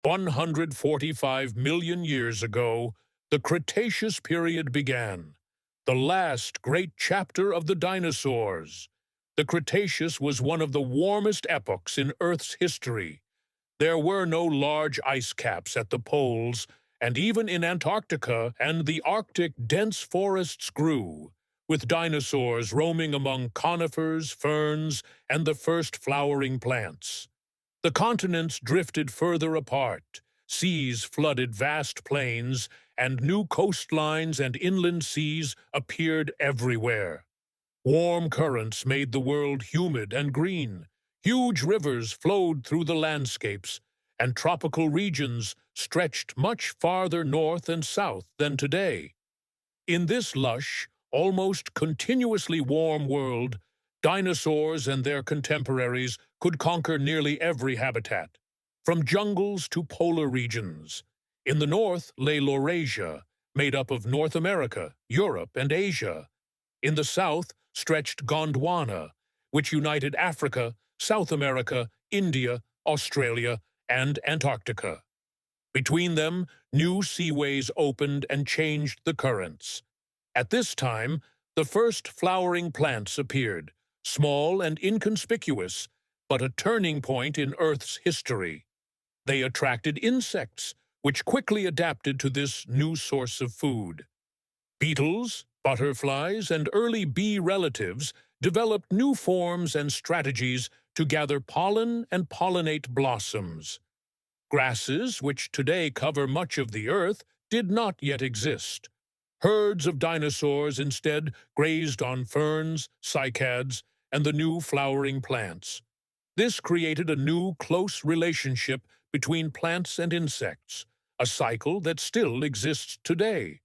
145 million years ago, the Cretaceous period began, the last great chapter of the dinosaurs. The Cretaceous was one of the warmest epochs in Earth's history. There were no large ice caps at the poles, and even in Antarctica and the Arctic dense forests grew, with dinosaurs roaming among conifers, ferns, and the first flowering plants. The continents drifted further apart, seas flooded vast plains, and new coastlines and inland seas appeared everywhere. Warm currents made the world humid and green. Huge rivers flowed through the landscapes, and tropical regions stretched much farther north and south than today. In this lush, almost continuously warm world, dinosaurs and their contemporaries could conquer nearly every habitat, from jungles to polar regions. In the north lay Laurasia, made up of North America, Europe, and Asia. In the south stretched Gondwana, which united Africa, South America, India, Australia, and Antarctica. Between them, new seaways opened and changed the currents. At this time, the first flowering plants appeared, small and inconspicuous, but a turning point in Earth's history. They attracted insects, which quickly adapted to this new source of food. Beetles, butterflies, and early bee relatives developed new forms and strategies to gather pollen and pollinate blossoms. Grasses, which today cover much of the Earth, did not yet exist. Herds of dinosaurs instead grazed on ferns, cycads, and the new flowering plants. This created a new, close relationship between plants and insects, a cycle that still exists today.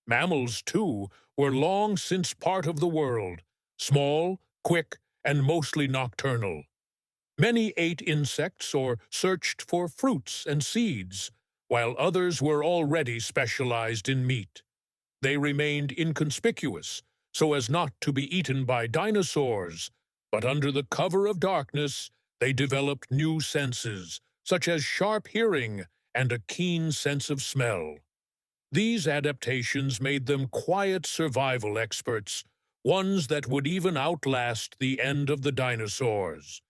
Mammals, too, were long since part of the world, small, quick, and mostly nocturnal. Many ate insects or searched for fruits and seeds, while others were already specialized in meat. They remained inconspicuous, so as not to be eaten by dinosaurs, but under the cover of darkness, they developed new senses, such as sharp hearing and a keen sense of smell. These adaptations made them quiet survival experts, ones that would even outlast the end of the dinosaurs.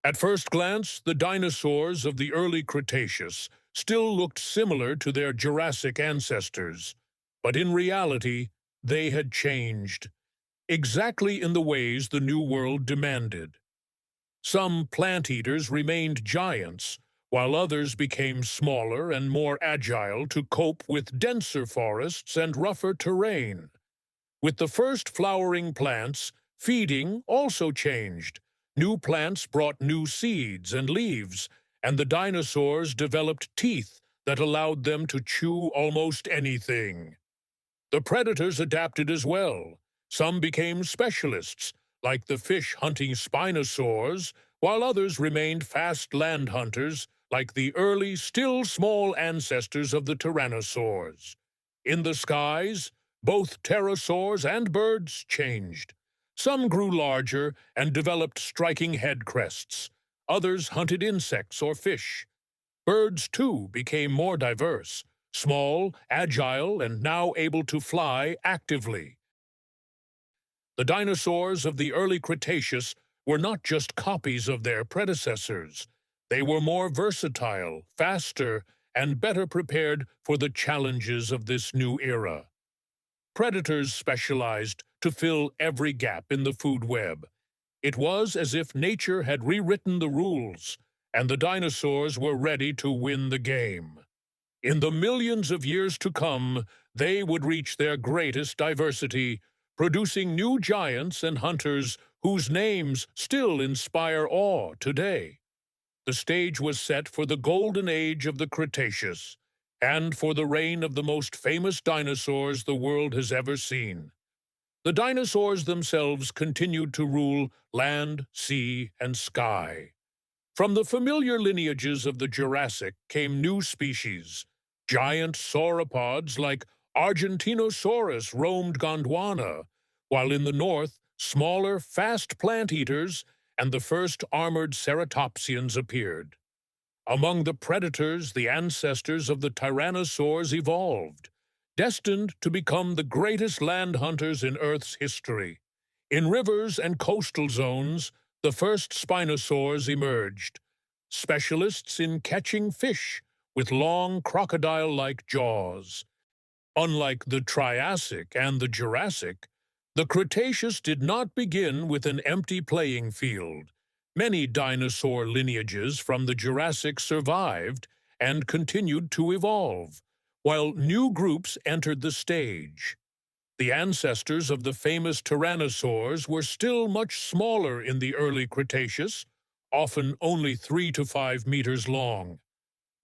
At first glance, the dinosaurs of the early Cretaceous still looked similar to their Jurassic ancestors, but in reality, they had changed, exactly in the ways the New World demanded. Some plant-eaters remained giants, while others became smaller and more agile to cope with denser forests and rougher terrain. With the first flowering plants, feeding also changed. New plants brought new seeds and leaves, and the dinosaurs developed teeth that allowed them to chew almost anything. The predators adapted as well. Some became specialists, like the fish-hunting Spinosaurs, while others remained fast land hunters, like the early, still small ancestors of the Tyrannosaurs. In the skies, both pterosaurs and birds changed. Some grew larger and developed striking head crests. Others hunted insects or fish. Birds, too, became more diverse, small, agile, and now able to fly actively. The dinosaurs of the early Cretaceous were not just copies of their predecessors. They were more versatile, faster, and better prepared for the challenges of this new era. Predators specialized to fill every gap in the food web. It was as if nature had rewritten the rules, and the dinosaurs were ready to win the game. In the millions of years to come, they would reach their greatest diversity, producing new giants and hunters whose names still inspire awe today. The stage was set for the golden age of the Cretaceous, and for the reign of the most famous dinosaurs the world has ever seen. The dinosaurs themselves continued to rule land, sea, and sky. From the familiar lineages of the Jurassic came new species. Giant sauropods like Argentinosaurus roamed Gondwana, while in the north, smaller, fast plant-eaters and the first armored ceratopsians appeared. Among the predators, the ancestors of the tyrannosaurs evolved, destined to become the greatest land hunters in Earth's history. In rivers and coastal zones, the first spinosaurs emerged, specialists in catching fish with long crocodile-like jaws. Unlike the Triassic and the Jurassic, the Cretaceous did not begin with an empty playing field. Many dinosaur lineages from the Jurassic survived and continued to evolve, while new groups entered the stage. The ancestors of the famous tyrannosaurs were still much smaller in the early Cretaceous, often only 3 to 5 meters long.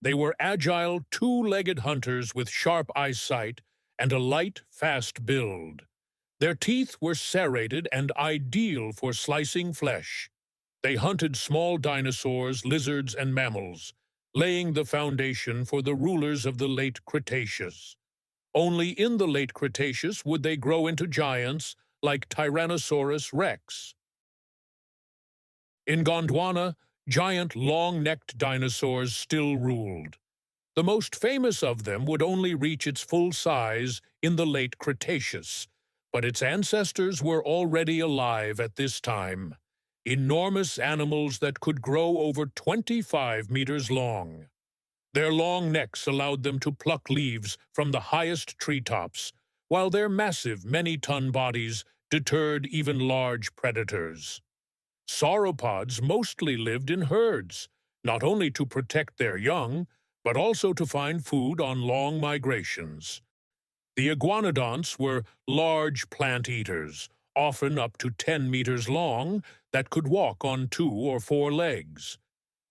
They were agile, two-legged hunters with sharp eyesight and a light, fast build. Their teeth were serrated and ideal for slicing flesh. They hunted small dinosaurs, lizards, and mammals, laying the foundation for the rulers of the late Cretaceous. Only in the late Cretaceous would they grow into giants like Tyrannosaurus Rex. In Gondwana, giant long-necked dinosaurs still ruled. The most famous of them would only reach its full size in the late Cretaceous, but its ancestors were already alive at this time. Enormous animals that could grow over 25 meters long. Their long necks allowed them to pluck leaves from the highest treetops, while their massive, many-ton bodies deterred even large predators. Sauropods mostly lived in herds, not only to protect their young, but also to find food on long migrations. The iguanodonts were large plant eaters, often up to 10 meters long, that could walk on 2 or 4 legs.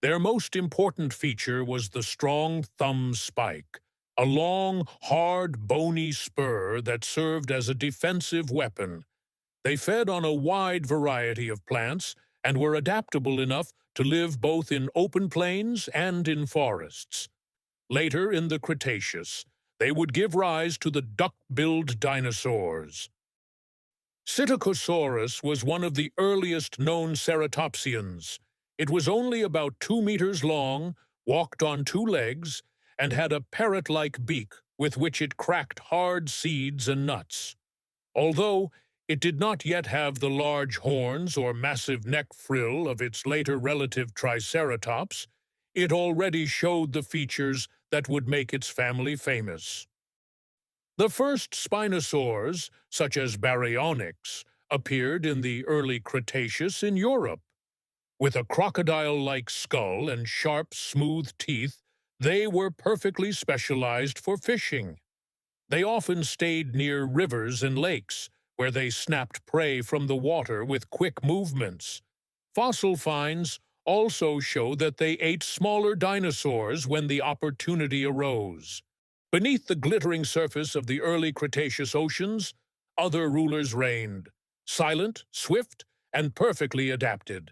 Their most important feature was the strong thumb spike, a long, hard, bony spur that served as a defensive weapon. They fed on a wide variety of plants and were adaptable enough to live both in open plains and in forests. Later in the Cretaceous, they would give rise to the duck-billed dinosaurs. Psittacosaurus was one of the earliest known ceratopsians. It was only about 2 meters long, walked on 2 legs, and had a parrot-like beak with which it cracked hard seeds and nuts. Although it did not yet have the large horns or massive neck frill of its later relative Triceratops, it already showed the features that would make its family famous. The first spinosaurs, such as Baryonyx, appeared in the early Cretaceous in Europe. With a crocodile-like skull and sharp, smooth teeth, they were perfectly specialized for fishing. They often stayed near rivers and lakes, where they snapped prey from the water with quick movements. Fossil finds also show that they ate smaller dinosaurs when the opportunity arose. Beneath the glittering surface of the early Cretaceous oceans, other rulers reigned, silent, swift, and perfectly adapted.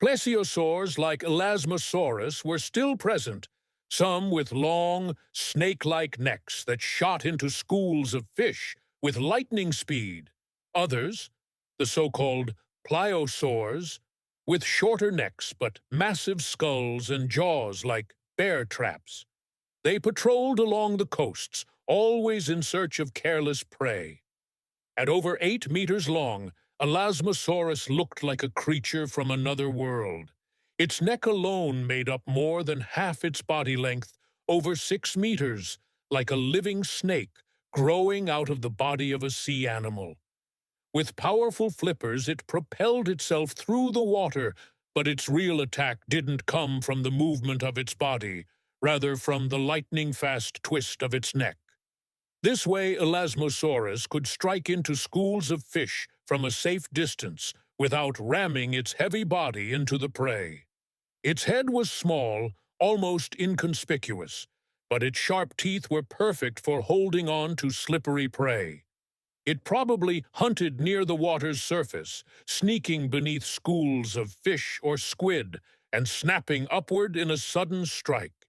Plesiosaurs like Elasmosaurus were still present, some with long, snake-like necks that shot into schools of fish with lightning speed. Others, the so-called pliosaurs, with shorter necks but massive skulls and jaws like bear traps. They patrolled along the coasts, always in search of careless prey. At over 8 meters long, Elasmosaurus looked like a creature from another world. Its neck alone made up more than half its body length, over 6 meters, like a living snake growing out of the body of a sea animal. With powerful flippers, it propelled itself through the water, but its real attack didn't come from the movement of its body, rather from the lightning-fast twist of its neck. This way, Elasmosaurus could strike into schools of fish from a safe distance without ramming its heavy body into the prey. Its head was small, almost inconspicuous, but its sharp teeth were perfect for holding on to slippery prey. It probably hunted near the water's surface, sneaking beneath schools of fish or squid and snapping upward in a sudden strike.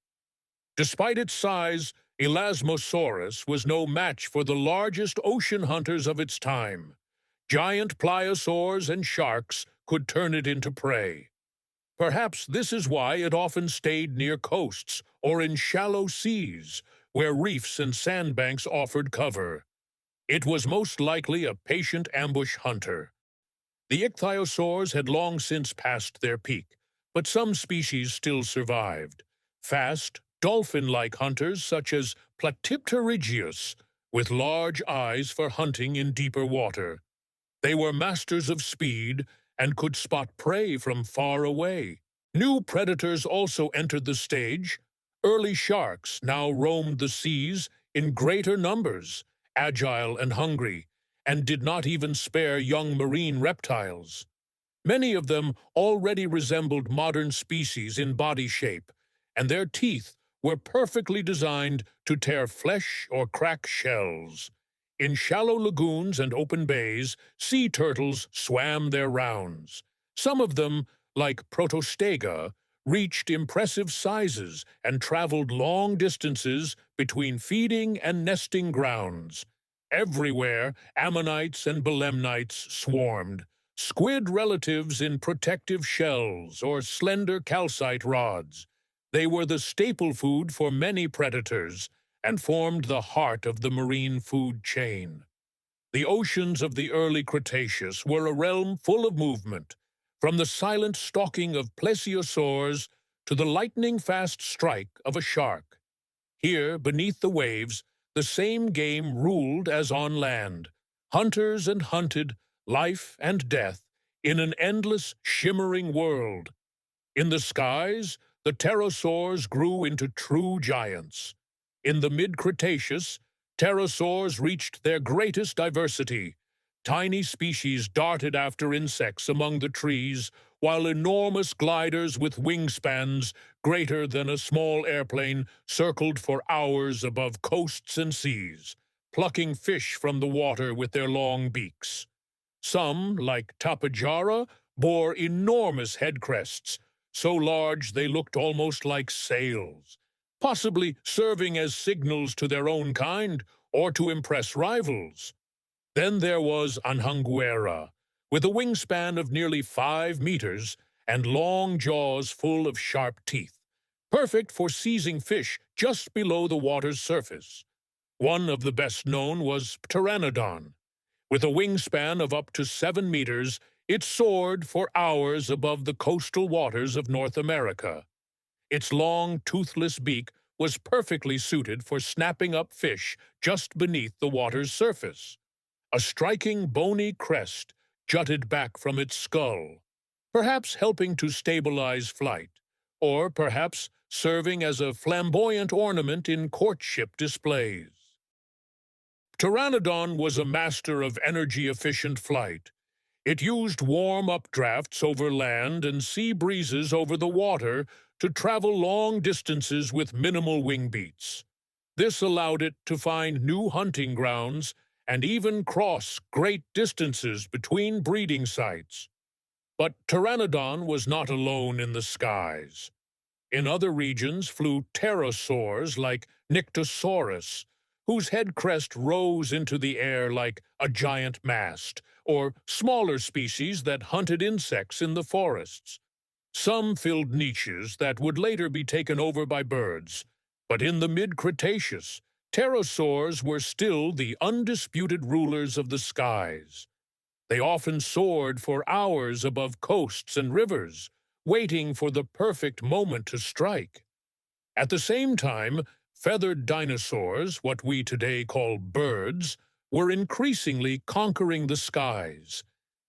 Despite its size, Elasmosaurus was no match for the largest ocean hunters of its time. Giant pliosaurs and sharks could turn it into prey. Perhaps this is why it often stayed near coasts or in shallow seas, where reefs and sandbanks offered cover. It was most likely a patient ambush hunter. The ichthyosaurs had long since passed their peak, but some species still survived. Fast, dolphin-like hunters such as Platypterygius, with large eyes for hunting in deeper water. They were masters of speed and could spot prey from far away. New predators also entered the stage. Early sharks now roamed the seas in greater numbers, agile and hungry, and did not even spare young marine reptiles. Many of them already resembled modern species in body shape, and their teeth were perfectly designed to tear flesh or crack shells. In shallow lagoons and open bays, sea turtles swam their rounds. Some of them, like Protostega, reached impressive sizes and traveled long distances between feeding and nesting grounds. Everywhere, ammonites and belemnites swarmed, squid relatives in protective shells or slender calcite rods. They were the staple food for many predators and formed the heart of the marine food chain. The oceans of the early Cretaceous were a realm full of movement, from the silent stalking of plesiosaurs to the lightning-fast strike of a shark. Here, beneath the waves, the same game ruled as on land. Hunters and hunted, life and death, in an endless, shimmering world. In the skies, the pterosaurs grew into true giants. In the mid-Cretaceous, pterosaurs reached their greatest diversity. Tiny species darted after insects among the trees, while enormous gliders with wingspans greater than a small airplane circled for hours above coasts and seas, plucking fish from the water with their long beaks. Some, like Tapejara, bore enormous head crests, so large they looked almost like sails, possibly serving as signals to their own kind or to impress rivals. Then there was Anhanguera, with a wingspan of nearly 5 meters and long jaws full of sharp teeth, perfect for seizing fish just below the water's surface. One of the best known was Pteranodon. With a wingspan of up to 7 meters, it soared for hours above the coastal waters of North America. Its long, toothless beak was perfectly suited for snapping up fish just beneath the water's surface. A striking bony crest jutted back from its skull, perhaps helping to stabilize flight, or perhaps serving as a flamboyant ornament in courtship displays. Pteranodon was a master of energy-efficient flight. It used warm updrafts over land and sea breezes over the water to travel long distances with minimal wing beats. This allowed it to find new hunting grounds and even cross great distances between breeding sites. But Pteranodon was not alone in the skies. In other regions flew pterosaurs like Nyctosaurus, whose head crest rose into the air like a giant mast, or smaller species that hunted insects in the forests. Some filled niches that would later be taken over by birds, but in the mid-Cretaceous, pterosaurs were still the undisputed rulers of the skies. They often soared for hours above coasts and rivers, waiting for the perfect moment to strike. At the same time, feathered dinosaurs, what we today call birds, were increasingly conquering the skies.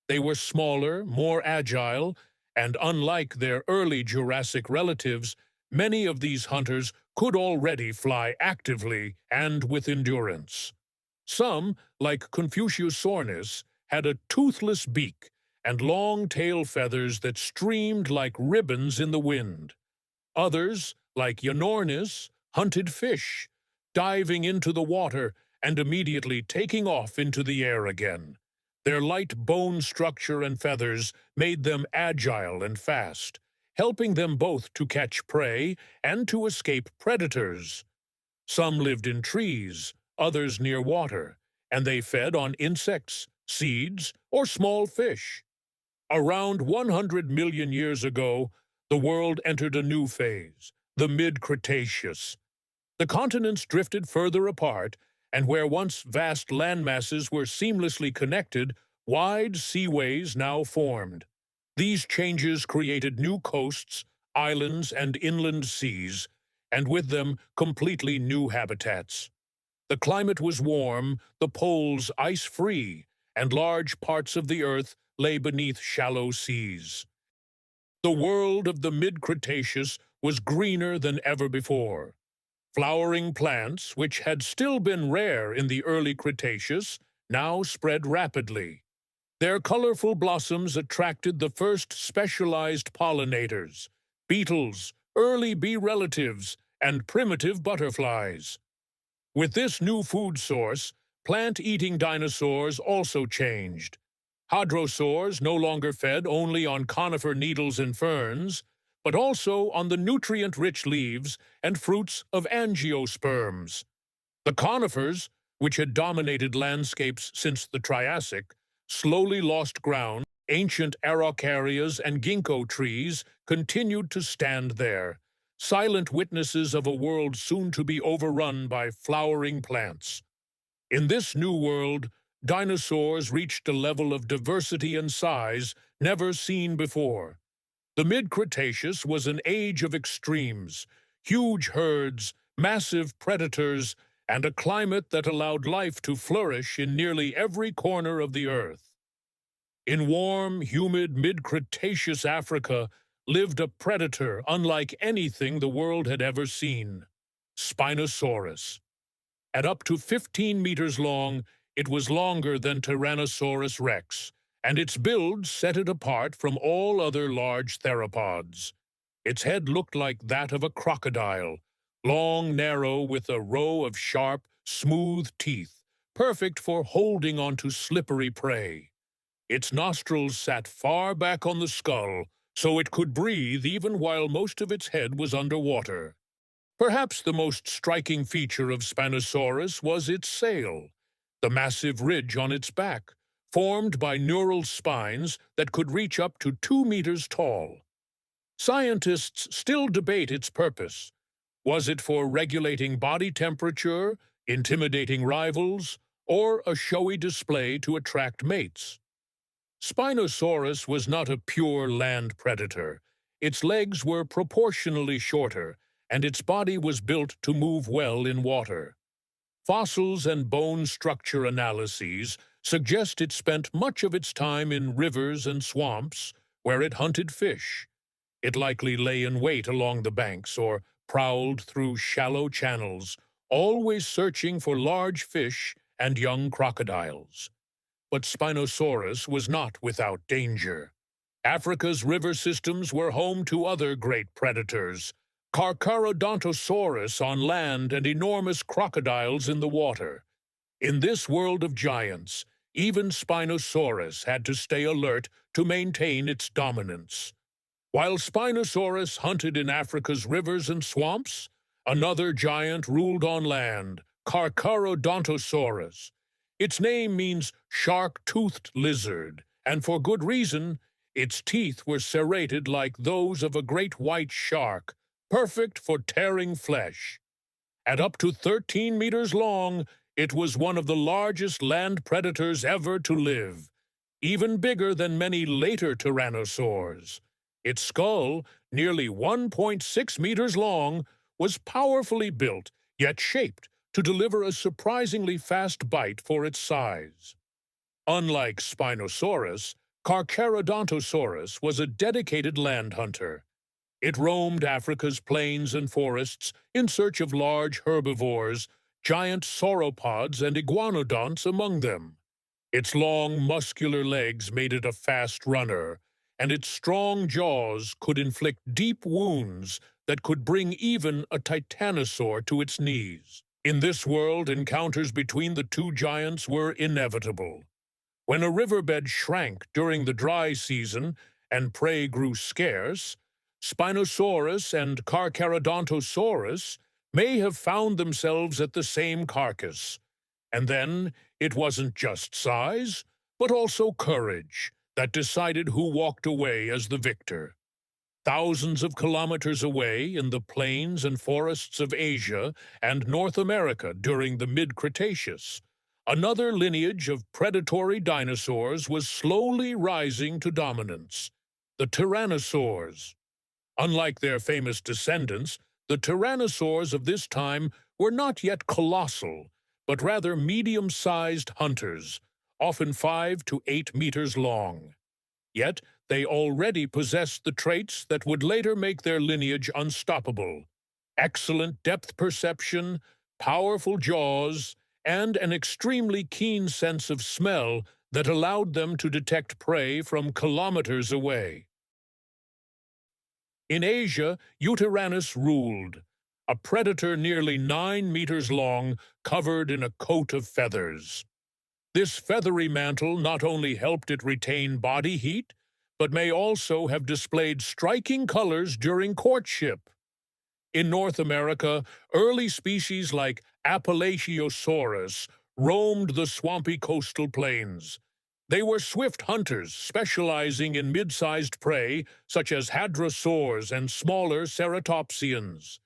They were smaller, more agile, and unlike their early Jurassic relatives, many of these hunters could already fly actively and with endurance. Some, like Confuciusornis, had a toothless beak and long tail feathers that streamed like ribbons in the wind. Others, like Yanornis, hunted fish, diving into the water and immediately taking off into the air again. Their light bone structure and feathers made them agile and fast, helping them both to catch prey and to escape predators. Some lived in trees, others near water, and they fed on insects, seeds, or small fish. Around 100 million years ago, the world entered a new phase, the mid-Cretaceous. The continents drifted further apart, and where once vast landmasses were seamlessly connected, wide seaways now formed. These changes created new coasts, islands, and inland seas, and with them completely new habitats. The climate was warm, the poles ice-free, and large parts of the Earth lay beneath shallow seas. The world of the mid-Cretaceous was greener than ever before. Flowering plants, which had still been rare in the early Cretaceous, now spread rapidly. Their colorful blossoms attracted the first specialized pollinators, beetles, early bee relatives, and primitive butterflies. With this new food source, plant-eating dinosaurs also changed. Hadrosaurs no longer fed only on conifer needles and ferns, but also on the nutrient-rich leaves and fruits of angiosperms. The conifers, which had dominated landscapes since the Triassic, slowly lost ground. Ancient araucarias and ginkgo trees continued to stand there, silent witnesses of a world soon to be overrun by flowering plants. In this new world, dinosaurs reached a level of diversity and size never seen before. The mid-Cretaceous was an age of extremes, huge herds, massive predators, and a climate that allowed life to flourish in nearly every corner of the Earth. In warm, humid mid-Cretaceous Africa lived a predator unlike anything the world had ever seen: Spinosaurus. At up to 15 meters long, it was longer than Tyrannosaurus Rex, and its build set it apart from all other large theropods. Its head looked like that of a crocodile, long, narrow, with a row of sharp, smooth teeth, perfect for holding onto slippery prey. Its nostrils sat far back on the skull, so it could breathe even while most of its head was underwater. Perhaps the most striking feature of Spinosaurus was its sail, the massive ridge on its back, formed by neural spines that could reach up to 2 meters tall. Scientists still debate its purpose. Was it for regulating body temperature, intimidating rivals, or a showy display to attract mates? Spinosaurus was not a pure land predator. Its legs were proportionally shorter, and its body was built to move well in water. Fossils and bone structure analyses suggest it spent much of its time in rivers and swamps where it hunted fish. It likely lay in wait along the banks or prowled through shallow channels, always searching for large fish and young crocodiles. But Spinosaurus was not without danger. Africa's river systems were home to other great predators: Carcharodontosaurus on land and enormous crocodiles in the water. In this world of giants, even Spinosaurus had to stay alert to maintain its dominance. While Spinosaurus hunted in Africa's rivers and swamps, another giant ruled on land, Carcharodontosaurus. Its name means shark-toothed lizard, and for good reason. Its teeth were serrated like those of a great white shark, perfect for tearing flesh. At up to 13 meters long, it was one of the largest land predators ever to live, even bigger than many later tyrannosaurs. Its skull, nearly 1.6 meters long, was powerfully built, yet shaped to deliver a surprisingly fast bite for its size. Unlike Spinosaurus, Carcharodontosaurus was a dedicated land hunter. It roamed Africa's plains and forests in search of large herbivores, giant sauropods and iguanodonts among them. Its long, muscular legs made it a fast runner, and its strong jaws could inflict deep wounds that could bring even a titanosaur to its knees. In this world, encounters between the two giants were inevitable. When a riverbed shrank during the dry season and prey grew scarce, Spinosaurus and Carcharodontosaurus may have found themselves at the same carcass. And then it wasn't just size, but also courage that decided who walked away as the victor. Thousands of kilometers away in the plains and forests of Asia and North America during the mid-Cretaceous, another lineage of predatory dinosaurs was slowly rising to dominance, the Tyrannosaurs. Unlike their famous descendants, the Tyrannosaurs of this time were not yet colossal, but rather medium-sized hunters, often 5 to 8 meters long. Yet they already possessed the traits that would later make their lineage unstoppable: excellent depth perception, powerful jaws, and an extremely keen sense of smell that allowed them to detect prey from kilometers away. In Asia, Yutyrannus ruled, a predator nearly 9 meters long, covered in a coat of feathers. This feathery mantle not only helped it retain body heat, but may also have displayed striking colors during courtship. In North America, early species like Elasmosaurus roamed the swampy coastal plains. They were swift hunters, specializing in mid-sized prey such as hadrosaurs and smaller ceratopsians.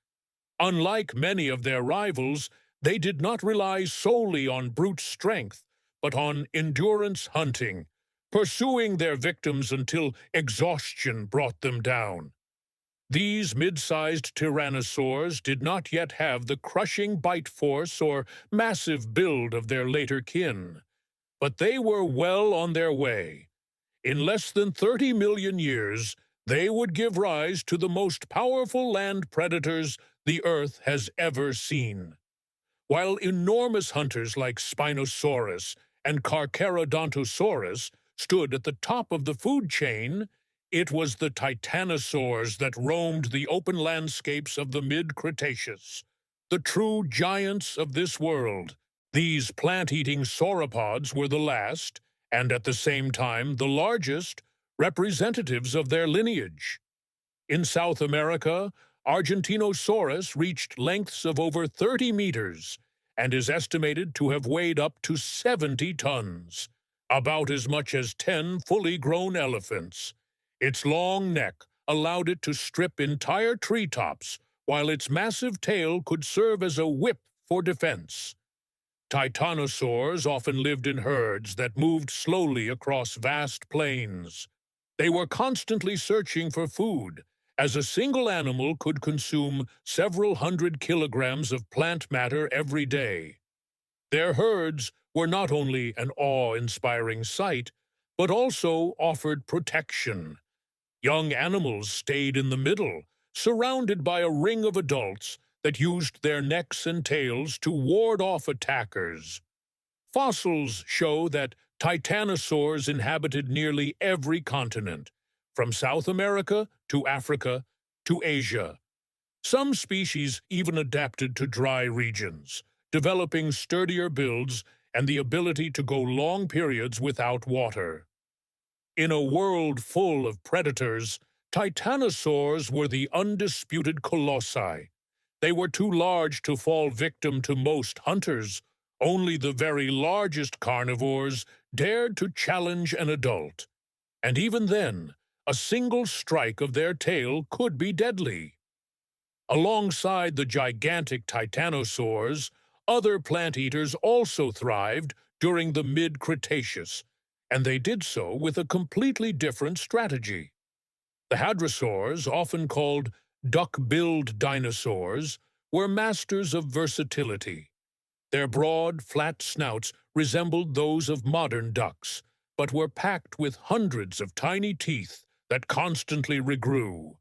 Unlike many of their rivals, they did not rely solely on brute strength, but on endurance hunting, pursuing their victims until exhaustion brought them down. These mid-sized tyrannosaurs did not yet have the crushing bite force or massive build of their later kin, but they were well on their way. In less than 30 million years, they would give rise to the most powerful land predators the Earth has ever seen. While enormous hunters like Spinosaurus and Carcharodontosaurus stood at the top of the food chain, it was the titanosaurs that roamed the open landscapes of the mid-Cretaceous, the true giants of this world. These plant-eating sauropods were the last, and at the same time the largest, representatives of their lineage. In South America, Argentinosaurus reached lengths of over 30 meters and is estimated to have weighed up to 70 tons, about as much as 10 fully grown elephants. Its long neck allowed it to strip entire treetops, while its massive tail could serve as a whip for defense. Titanosaurs often lived in herds that moved slowly across vast plains. They were constantly searching for food, as a single animal could consume several hundred kilograms of plant matter every day. Their herds were not only an awe-inspiring sight, but also offered protection. Young animals stayed in the middle, surrounded by a ring of adults that used their necks and tails to ward off attackers. Fossils show that titanosaurs inhabited nearly every continent, from South America to Africa to Asia. Some species even adapted to dry regions, developing sturdier builds and the ability to go long periods without water. In a world full of predators, titanosaurs were the undisputed colossi. They were too large to fall victim to most hunters. Only the very largest carnivores dared to challenge an adult. And even then, a single strike of their tail could be deadly. Alongside the gigantic titanosaurs, other plant-eaters also thrived during the mid-Cretaceous, and they did so with a completely different strategy. The hadrosaurs, often called duck-billed dinosaurs, were masters of versatility. Their broad, flat snouts resembled those of modern ducks, but were packed with hundreds of tiny teeth that constantly regrew.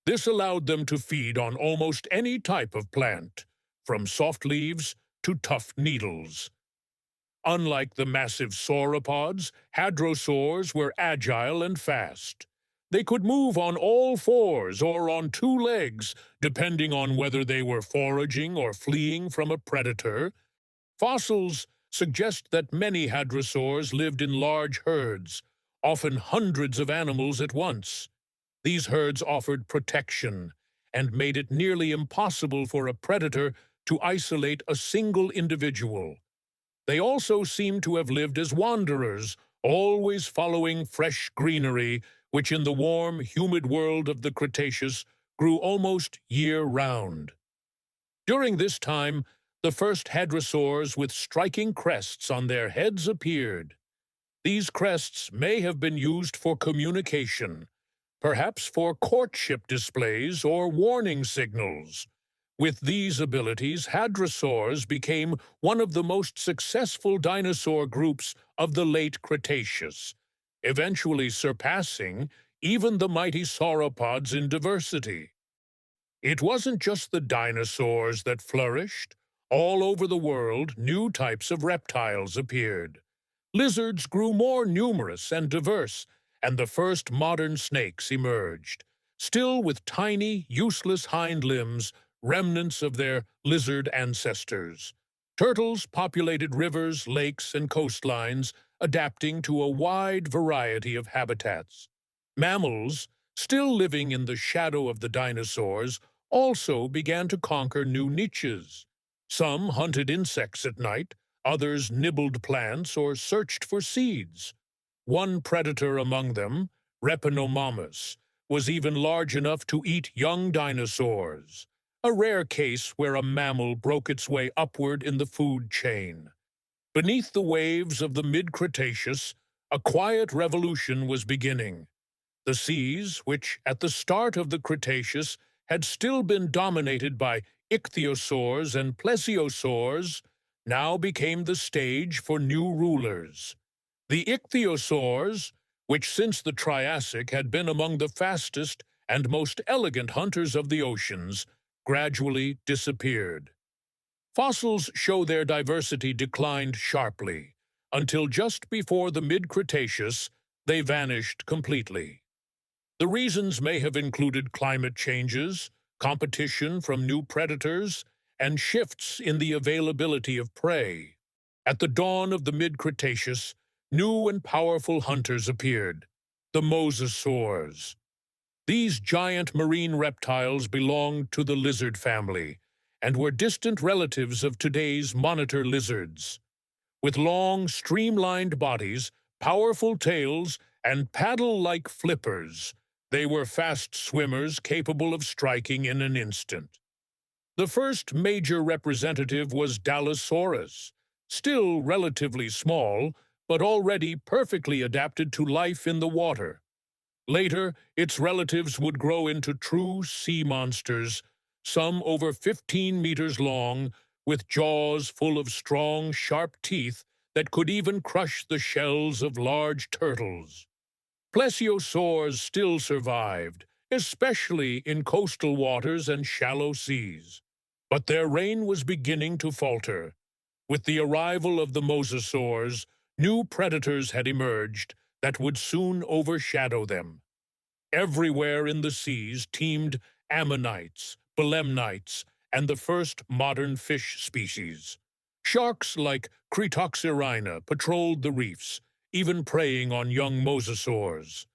This allowed them to feed on almost any type of plant, from soft leaves to tough needles. Unlike the massive sauropods, hadrosaurs were agile and fast. They could move on all fours or on two legs, depending on whether they were foraging or fleeing from a predator. Fossils suggest that many hadrosaurs lived in large herds, often hundreds of animals at once. These herds offered protection and made it nearly impossible for a predator to isolate a single individual. They also seem to have lived as wanderers, always following fresh greenery which in the warm, humid world of the Cretaceous grew almost year-round. During this time, the first hadrosaurs with striking crests on their heads appeared. These crests may have been used for communication, perhaps for courtship displays or warning signals. With these abilities, hadrosaurs became one of the most successful dinosaur groups of the late Cretaceous, eventually surpassing even the mighty sauropods in diversity. It wasn't just the dinosaurs that flourished. All over the world, new types of reptiles appeared. Lizards grew more numerous and diverse, and the first modern snakes emerged, still with tiny, useless hind limbs, remnants of their lizard ancestors. Turtles populated rivers, lakes, and coastlines, adapting to a wide variety of habitats. Mammals, still living in the shadow of the dinosaurs, also began to conquer new niches. Some hunted insects at night, others nibbled plants or searched for seeds. One predator among them, Repenomamus, was even large enough to eat young dinosaurs, a rare case where a mammal broke its way upward in the food chain. Beneath the waves of the mid-Cretaceous, a quiet revolution was beginning. The seas, which at the start of the Cretaceous had still been dominated by ichthyosaurs and plesiosaurs, now became the stage for new rulers. The ichthyosaurs, which since the Triassic had been among the fastest and most elegant hunters of the oceans, gradually disappeared. Fossils show their diversity declined sharply, until just before the mid-Cretaceous they vanished completely. The reasons may have included climate changes, competition from new predators, and shifts in the availability of prey. At the dawn of the mid-Cretaceous, new and powerful hunters appeared, the Mosasaurs. These giant marine reptiles belonged to the lizard family and were distant relatives of today's monitor lizards. With long, streamlined bodies, powerful tails, and paddle-like flippers, they were fast swimmers capable of striking in an instant. The first major representative was Dilophosaurus, still relatively small, but already perfectly adapted to life in the water. Later, its relatives would grow into true sea monsters, some over 15 meters long, with jaws full of strong, sharp teeth that could even crush the shells of large turtles. Plesiosaurs still survived, especially in coastal waters and shallow seas. But their reign was beginning to falter. With the arrival of the Mosasaurs, new predators had emerged that would soon overshadow them. Everywhere in the seas teemed ammonites, belemnites, and the first modern fish species. Sharks like Cretoxyrina patrolled the reefs, even preying on young mosasaurs.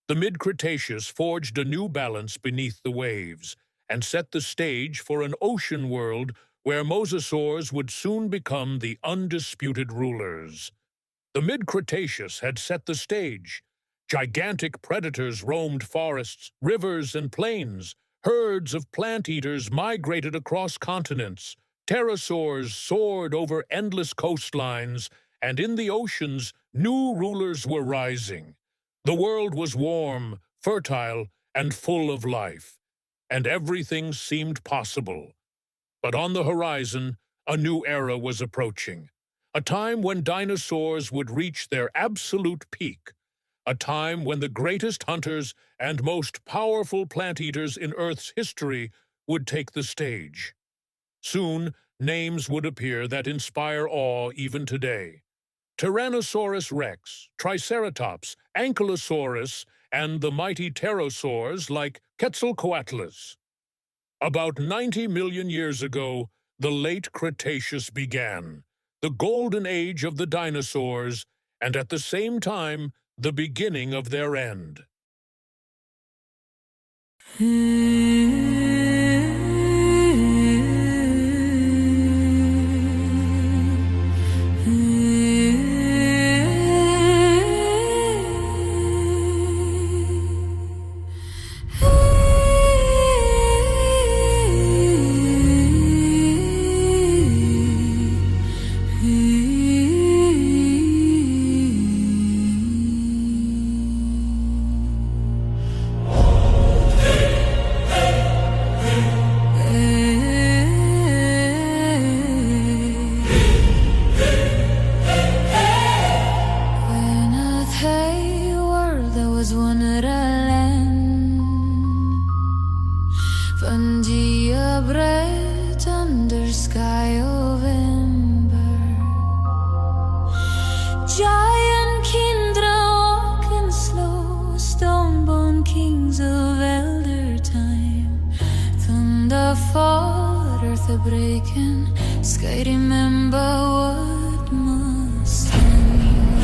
The mid-Cretaceous forged a new balance beneath the waves and set the stage for an ocean world where mosasaurs would soon become the undisputed rulers. The mid-Cretaceous had set the stage. Gigantic predators roamed forests, rivers, and plains. Herds of plant-eaters migrated across continents. Pterosaurs soared over endless coastlines, and in the oceans, new rulers were rising. The world was warm, fertile, and full of life, and everything seemed possible. But on the horizon, a new era was approaching, a time when dinosaurs would reach their absolute peak, a time when the greatest hunters and most powerful plant-eaters in Earth's history would take the stage. Soon, names would appear that inspire awe even today. Tyrannosaurus Rex, Triceratops, Ankylosaurus, and the mighty pterosaurs like Quetzalcoatlus. About 90 million years ago, the late Cretaceous began, the golden age of the dinosaurs, and at the same time, the beginning of their end. Pangea bright under sky of ember. Giant kindra walking slow, stone-born kings of elder time. Thunder fall, earth a breaking, sky remember what must end.